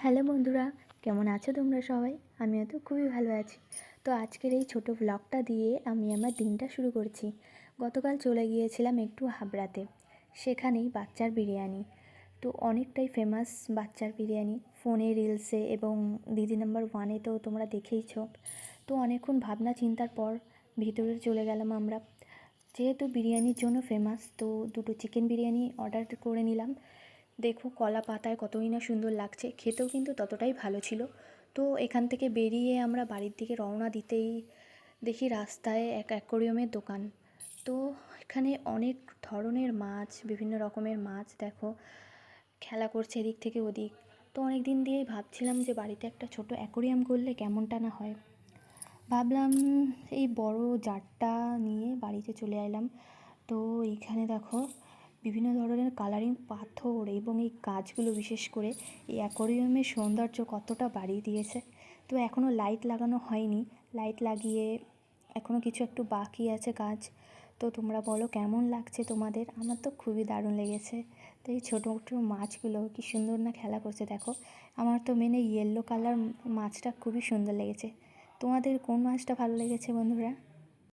Hello বন্ধুরা, কেমন আছো তোমরা সবাই? আমিও তো খুবই ভালো আছি। তো আজকের এই ছোট ব্লগটা দিয়ে আমি আমার দিনটা শুরু করছি। গতকাল চলে গিয়েছিলাম একটু হাবড়াতে, সেখানেই বাচ্চার বিরিয়ানি। তো অনেকটাই ফেমাস বাচ্চার বিরিয়ানি, ফোনে রিলসে এবং দিদি নাম্বার ওয়ানে তো তোমরা দেখেইছো। তো অনেকক্ষণ ভাবনা চিন্তার পর ভিতরে চলে গেলাম আমরা। যেহেতু বিরিয়ানির জন্য ফেমাস, তো দুটো চিকেন বিরিয়ানি অর্ডার করে নিলাম। দেখো কলা পাতায় কতই না সুন্দর লাগছে, খেতেও কিন্তু ততটাই ভালো ছিল। তো এখান থেকে বেরিয়ে আমরা বাড়ির দিকে রওনা দিতেই দেখি রাস্তায় এক অ্যাকোরিয়ামের দোকান। তো এখানে অনেক ধরনের মাছ, বিভিন্ন রকমের মাছ দেখো খেলা করছে এদিক থেকে ওদিক। তো অনেক দিন দিয়েই ভাবছিলাম যে বাড়িতে একটা ছোট অ্যাকোরিয়াম করলে কেমনটা না হয়। ভাবলাম এই বড় জারটা নিয়ে বাড়িতে চলে এলাম। তো এইখানে দেখো বিভিন্ন ধরনের কালারিং পাথর এবং এই গাছগুলো বিশেষ করে এই অ্যাকোরিয়ামের সৌন্দর্য কতটা বাড়িয়ে দিয়েছে। তো এখনও লাইট লাগানো হয়নি, লাইট লাগিয়ে এখনও কিছু একটু বাকি আছে কাজ। তো তোমরা বলো কেমন লাগছে তোমাদের? আমার তো খুবই দারুণ লেগেছে। তো এই ছোটো ছোটো মাছগুলো কি সুন্দর না খেলা করছে দেখো। আমার তো মেনে ইয়েলো কালার মাছটা খুবই সুন্দর লেগেছে। তোমাদের কোন মাছটা ভালো লেগেছে বন্ধুরা?